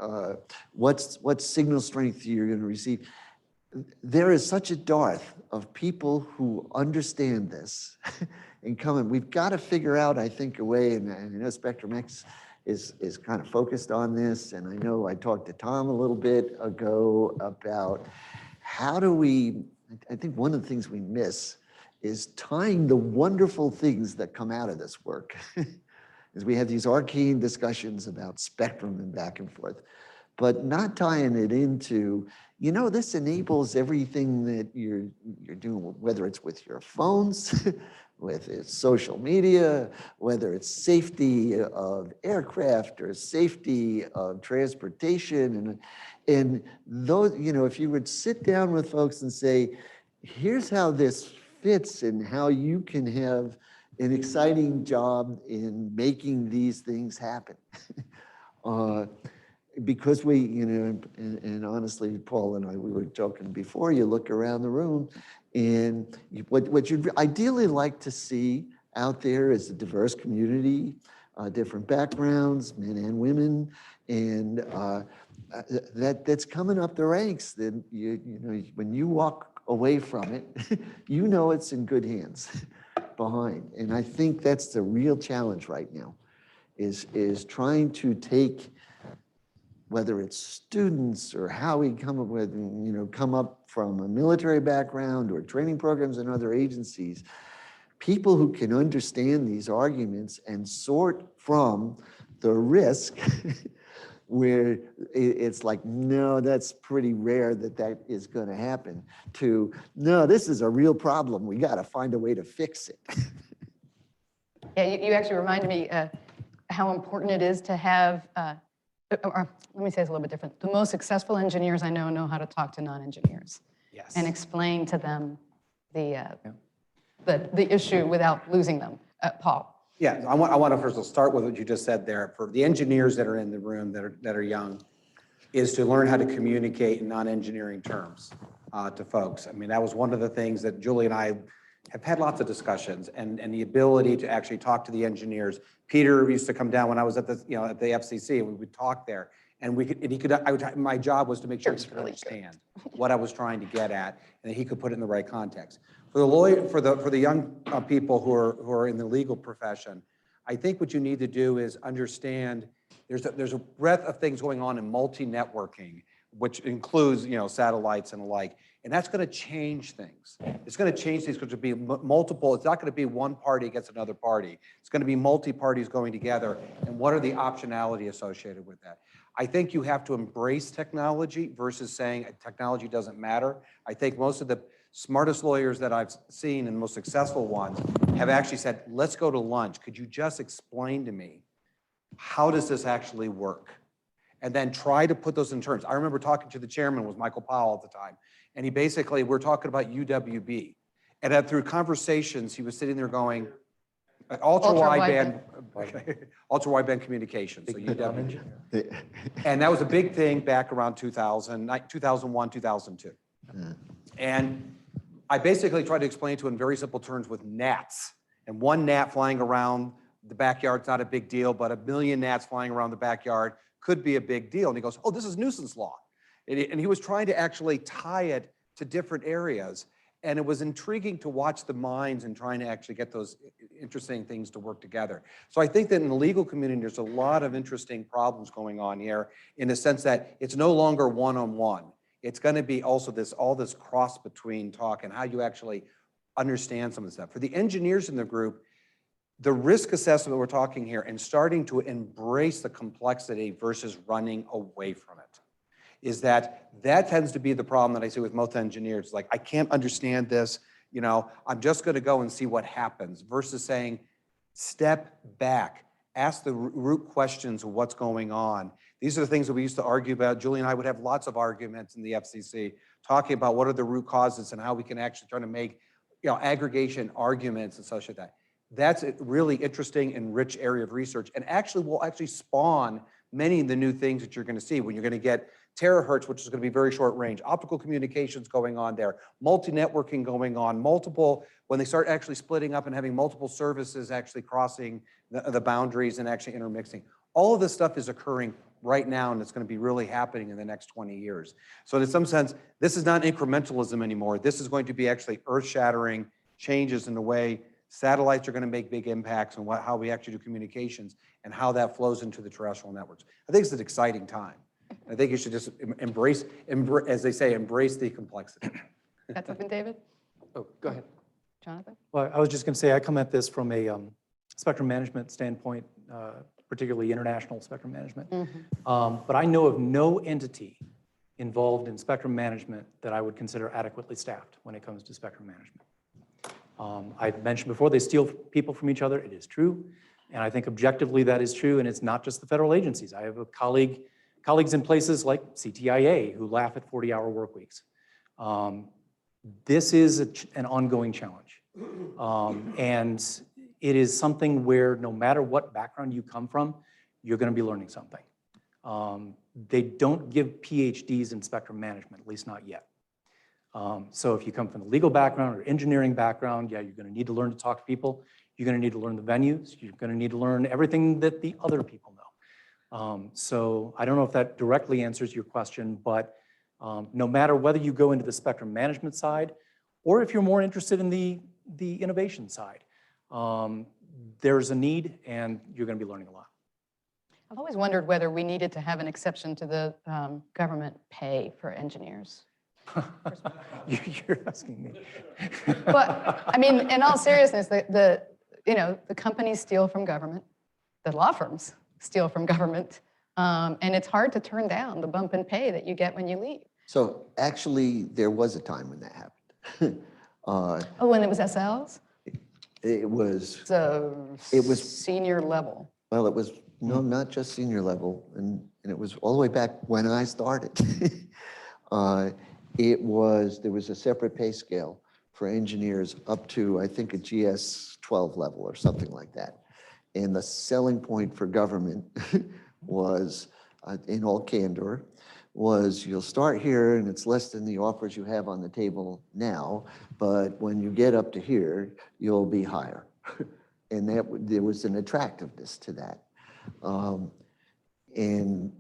what signal strength you're going to receive, there is such a dearth of people who understand this and come in. We've got to figure out, I think, a way, and I know Spectrum X is kind of focused on this, and I know I talked to Tom a little bit ago about how do we, I think one of the things we miss is tying the wonderful things that come out of this work. Is we have these arcane discussions about spectrum and back and forth, but not tying it into, this enables everything that you're doing, whether it's with your phones, with its social media, whether it's safety of aircraft or safety of transportation. And those, if you would sit down with folks and say, here's how this fits and how you can have an exciting job in making these things happen. Because we, and honestly, Paul and I, we were joking before, you look around the room and what you'd ideally like to see out there is a diverse community, different backgrounds, men and women, and that's coming up the ranks. That when you walk away from it, it's in good hands behind. And I think that's the real challenge right now, is trying to take, whether it's students or how we come up with, come up from a military background or training programs in other agencies, people who can understand these arguments and sort from the risk where it's like, no, that's pretty rare that is going to happen, to, no, this is a real problem. We got to find a way to fix it. Yeah, you actually reminded me how important it is to have, or let me say this a little bit different. The most successful engineers I know how to talk to non-engineers. Yes. and explain to them the issue without losing them. Paul? Yeah, I want to first of all start with what you just said there. For the engineers that are in the room that are young, is to learn how to communicate in non-engineering terms to folks. I mean, that was one of the things that Julie and I have had lots of discussions, and the ability to actually talk to the engineers. Peter used to come down when I was at the at the FCC, and we would talk there, and my job was to make sure he could understand what I was trying to get at, and that he could put it in the right context. For the lawyer, for the young people who are in the legal profession, I think what you need to do is understand there's a breadth of things going on in multi-networking, which includes satellites and the like, and that's going to change things. It's going to change things because it'll be multiple. It's not going to be one party against another party. It's going to be multi-parties going together, and what are the optionality associated with that? I think you have to embrace technology versus saying technology doesn't matter. I think most of the smartest lawyers that I've seen and most successful ones have actually said, let's go to lunch. Could you just explain to me, how does this actually work? And then try to put those in terms. I remember talking to the chairman, was Michael Powell at the time, and he basically, we're talking about UWB. And through conversations, he was sitting there going, ultra-wideband communications, so UWB. And that was a big thing back around 2001, 2002. And I basically tried to explain to him in very simple terms with gnats. And one gnat flying around the backyard's not a big deal, but 1 million gnats flying around the backyard could be a big deal. And he goes, oh, this is nuisance law. And he was trying to actually tie it to different areas. And it was intriguing to watch the minds and trying to actually get those interesting things to work together. So I think that in the legal community, there's a lot of interesting problems going on here in the sense that it's no longer one-on-one. It's going to be also all this cross between talk and how you actually understand some of the stuff. For the engineers in the group, the risk assessment we're talking here and starting to embrace the complexity versus running away from it is that tends to be the problem that I see with most engineers. Like, I can't understand this, I'm just going to go and see what happens versus saying, step back, ask the root questions of what's going on. These are the things that we used to argue about. Julie and I would have lots of arguments in the FCC talking about what are the root causes and how we can actually try to make aggregation arguments and such like that. That's a really interesting and rich area of research, and actually will spawn many of the new things that you're going to see when you're going to get terahertz, which is going to be very short range, optical communications going on there, multi-networking going on, when they start actually splitting up and having multiple services actually crossing the boundaries and actually intermixing. All of this stuff is occurring right now, and it's going to be really happening in the next 20 years. So in some sense, this is not incrementalism anymore. This is going to be actually earth-shattering changes in the way satellites are going to make big impacts on how we actually do communications and how that flows into the terrestrial networks. I think it's an exciting time. I think you should just embrace, as they say, embrace the complexity. That's open, David? Oh, go ahead. Jonathan? Well, I was just going to say, I come at this from a spectrum management standpoint, particularly international spectrum management. But I know of no entity involved in spectrum management that I would consider adequately staffed when it comes to spectrum management. I mentioned before, they steal people from each other. It is true. And I think objectively that is true. And it's not just the federal agencies. I have colleagues in places like CTIA who laugh at 40-hour work weeks. This is an ongoing challenge. And it is something where no matter what background you come from, you're going to be learning something. They don't give PhDs in spectrum management, at least not yet. So if you come from the legal background or engineering background, yeah, you're going to need to learn to talk to people. You're going to need to learn the venues. You're going to need to learn everything that the other people know. So I don't know if that directly answers your question, but no matter whether you go into the spectrum management side or if you're more interested in the innovation side, there's a need and you're going to be learning a lot. I've always wondered whether we needed to have an exception to the government pay for engineers. You're asking me. But I mean, in all seriousness, the companies steal from government, the law firms steal from government, and it's hard to turn down the bump in pay that you get when you leave. So actually, there was a time when that happened. Oh, when it was SLs? It was Senior level. Well, it was not just senior level, and it was all the way back when I started. there was a separate pay scale for engineers up to, I think, a GS 12 level or something like that. And the selling point for government was, in all candor, was you'll start here and it's less than the offers you have on the table now, but when you get up to here, you'll be higher. And there was an attractiveness to that. And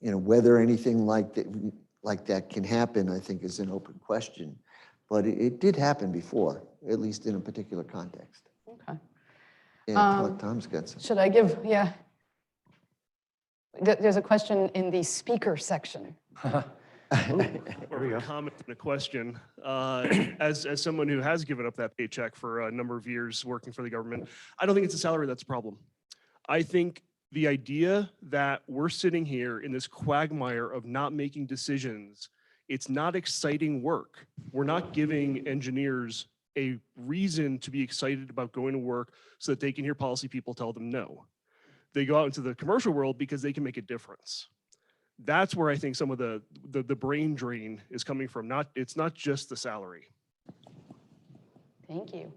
whether anything like that can happen, I think is an open question. But it did happen before, at least in a particular context. Okay. Yeah, Tom's got some. Should I give, yeah. There's a question in the speaker section. Or a comment and a question. As someone who has given up that paycheck for a number of years working for the government, I don't think it's a salary that's a problem. I think the idea that we're sitting here in this quagmire of not making decisions, it's not exciting work. We're not giving engineers a reason to be excited about going to work so that they can hear policy people tell them no. They go out into the commercial world because they can make a difference. That's where I think some of the brain drain is coming from. It's not just the salary. Thank you.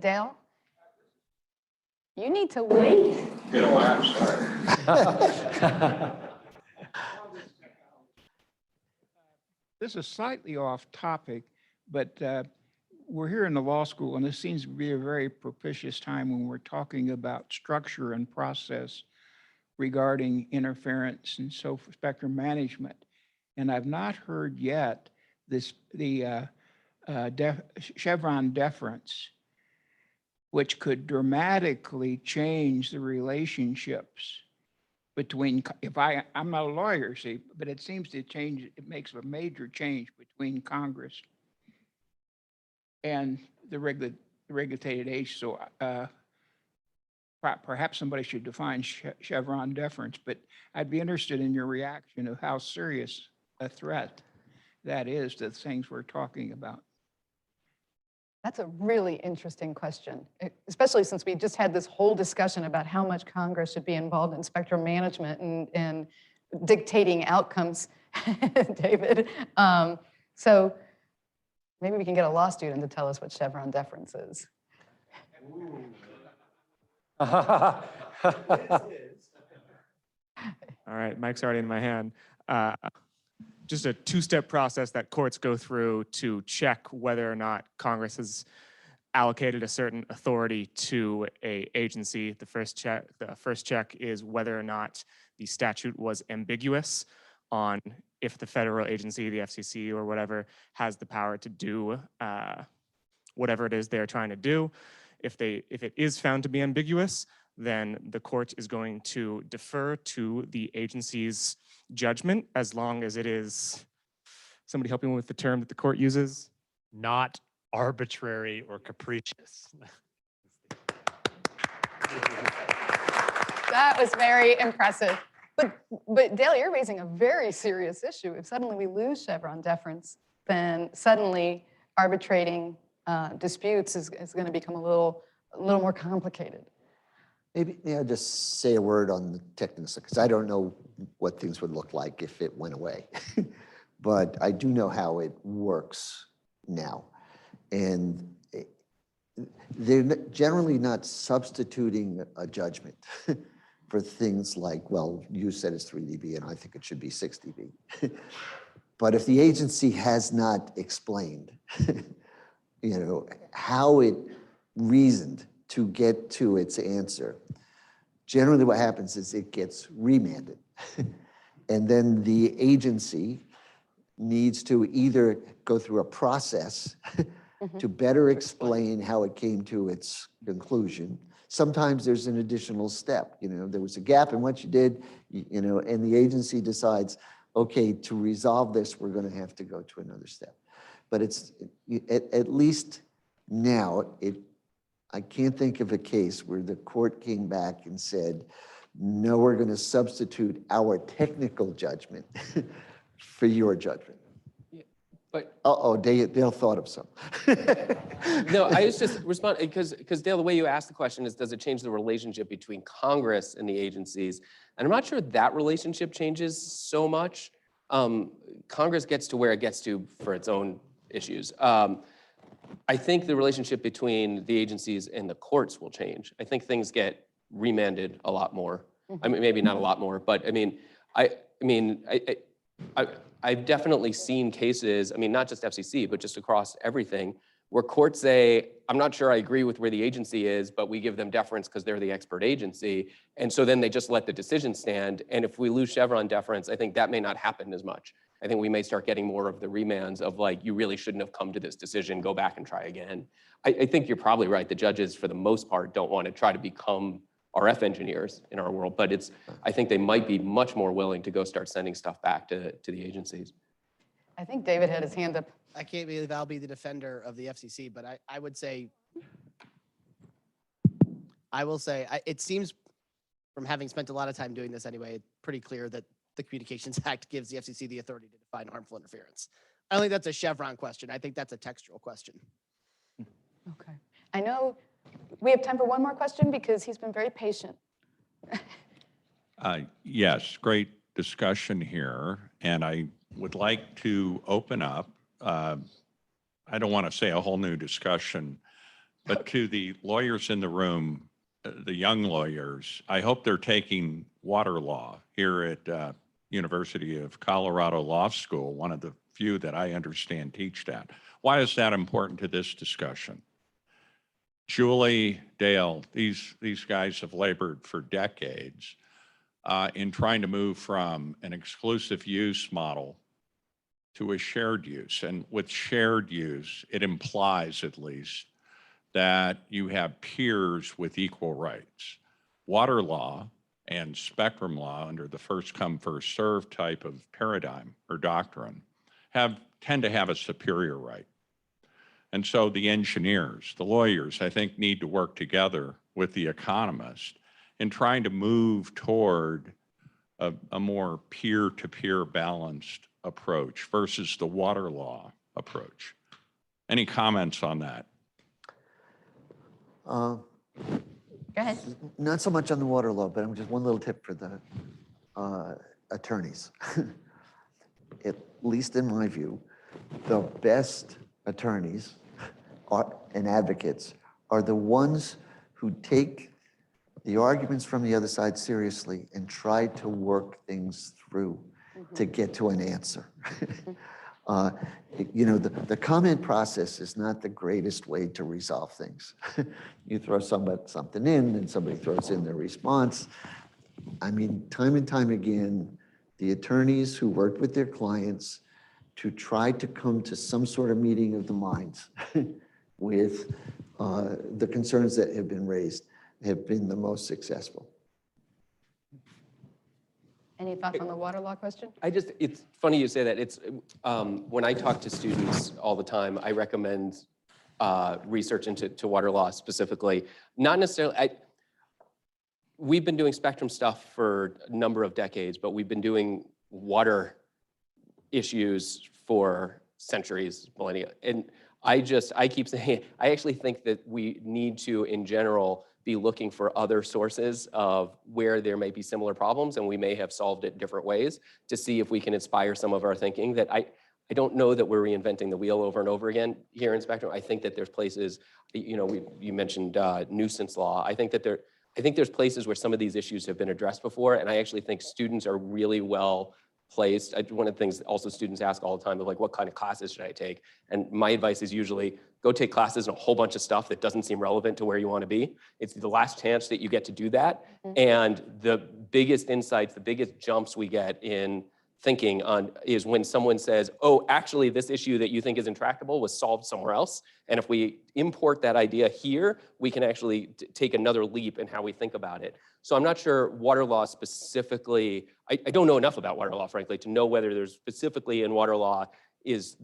Dale? You need to wait. I'm sorry. This is slightly off topic, but we're here in the law school, and this seems to be a very propitious time when we're talking about structure and process regarding interference and so forth, spectrum management. And I've not heard yet the Chevron deference, which could dramatically change the relationships between, I'm not a lawyer, see, but it seems to change, it makes a major change between Congress and the regulated age. So perhaps somebody should define Chevron deference, but I'd be interested in your reaction of how serious a threat that is to the things we're talking about. That's a really interesting question, especially since we just had this whole discussion about how much Congress should be involved in spectrum management and dictating outcomes, David. So maybe we can get a law student to tell us what Chevron deference is. All right, mic's already in my hand. Just a two-step process that courts go through to check whether or not Congress has allocated a certain authority to an agency. The first check is whether or not the statute was ambiguous on if the federal agency, the FCC or whatever, has the power to do whatever it is they're trying to do. If it is found to be ambiguous, then the court is going to defer to the agency's judgment as long as it is, somebody help me with the term that the court uses? Not arbitrary or capricious. That was very impressive. But Dale, you're raising a very serious issue. If suddenly we lose Chevron deference, then suddenly arbitrating disputes is going to become a little more complicated. Maybe I'll just say a word on the technical, because I don't know what things would look like if it went away. But I do know how it works now. And they're generally not substituting a judgment for things like, well, you said it's 3 dB and I think it should be 6 dB. But if the agency has not explained, how it reasoned to get to its answer, generally what happens is it gets remanded. And then the agency needs to either go through a process to better explain how it came to its conclusion. Sometimes there's an additional step. There was a gap in what you did, and the agency decides, okay, to resolve this, we're going to have to go to another step. But it's at least now, I can't think of a case where the court came back and said, no, we're going to substitute our technical judgment for your judgment. Yeah, but Dale thought of some. no, I was just responding because Dale, the way you asked the question is, does it change the relationship between Congress and the agencies? And I'm not sure that relationship changes so much. Congress gets to where it gets to for its own issues. I think the relationship between the agencies and the courts will change. I think things get remanded a lot more. I mean, maybe not a lot more, but I've definitely seen cases, I mean, not just FCC, but just across everything, where courts say, I'm not sure I agree with where the agency is, but we give them deference because they're the expert agency. And so then they just let the decision stand. And if we lose Chevron deference, I think that may not happen as much. I think we may start getting more of the remands of like, you really shouldn't have come to this decision, go back and try again. I think you're probably right. The judges, for the most part, don't want to try to become RF engineers in our world, but I think they might be much more willing to go start sending stuff back to the agencies. I think David had his hand up. I can't believe I'll be the defender of the FCC, but I will say, it seems from having spent a lot of time doing this anyway, it's pretty clear that the Communications Act gives the FCC the authority to define harmful interference. I don't think that's a Chevron question. I think that's a textual question. Okay. I know we have time for one more question because he's been very patient. Yes, great discussion here. And I would like to open up, I don't want to say a whole new discussion, but to the lawyers in the room, the young lawyers, I hope they're taking water law here at University of Colorado Law School, one of the few that I understand teach that. Why is that important to this discussion? Julie, Dale, these guys have labored for decades in trying to move from an exclusive use model to a shared use. And with shared use, it implies at least that you have peers with equal rights. Water law and spectrum law under the first come, first served type of paradigm or doctrine tend to have a superior right. And so the engineers, the lawyers, I think need to work together with the economists in trying to move toward a more peer-to-peer balanced approach versus the water law approach. Any comments on that? Go ahead. Not so much on the water law, but I'm just one little tip for the attorneys. At least in my view, the best attorneys and advocates are the ones who take the arguments from the other side seriously and try to work things through to get to an answer. You know, the comment process is not the greatest way to resolve things. You throw something in and somebody throws in their response. I mean, time and time again, the attorneys who worked with their clients to try to come to some sort of meeting of the minds with the concerns that have been raised have been the most successful. Any thoughts on the water law question? It's funny you say that. It's when I talk to students all the time, I recommend research into water law specifically. Not necessarily, we've been doing spectrum stuff for a number of decades, but we've been doing water issues for centuries, millennia. And I keep saying, I actually think that we need to, in general, be looking for other sources of where there may be similar problems and we may have solved it different ways to see if we can inspire some of our thinking. That I don't know that we're reinventing the wheel over and over again here in spectrum. I think that there's places, you know, you mentioned nuisance law. I think there's places where some of these issues have been addressed before, and I actually think students are really well placed. One of the things also students ask all the time of like, what kind of classes should I take? And my advice is usually go take classes in a whole bunch of stuff that doesn't seem relevant to where you want to be. It's the last chance that you get to do that. And the biggest insights, the biggest jumps we get in thinking on is when someone says, oh, actually this issue that you think is intractable was solved somewhere else. And if we import that idea here, we can actually take another leap in how we think about it. So I'm not sure water law specifically, I don't know enough about water law, frankly, to know whether there's specifically in water law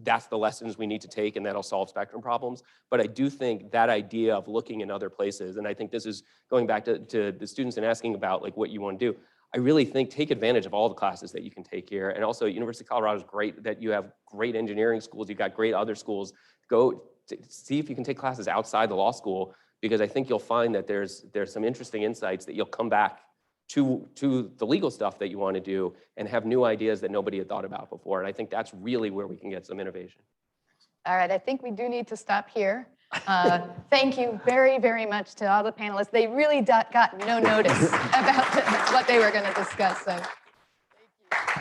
that's the lessons we need to take and that'll solve spectrum problems. But I do think that idea of looking in other places, and I think this is going back to the students and asking about like what you want to do. I really think take advantage of all the classes that you can take here. And also University of Colorado is great that you have great engineering schools. You've got great other schools. Go see if you can take classes outside the law school, because I think you'll find that there's some interesting insights that you'll come back to the legal stuff that you want to do and have new ideas that nobody had thought about before. And I think that's really where we can get some innovation. All right, I think we do need to stop here. Thank you very, very much to all the panelists. They really got no notice about what they were going to discuss. So thank you.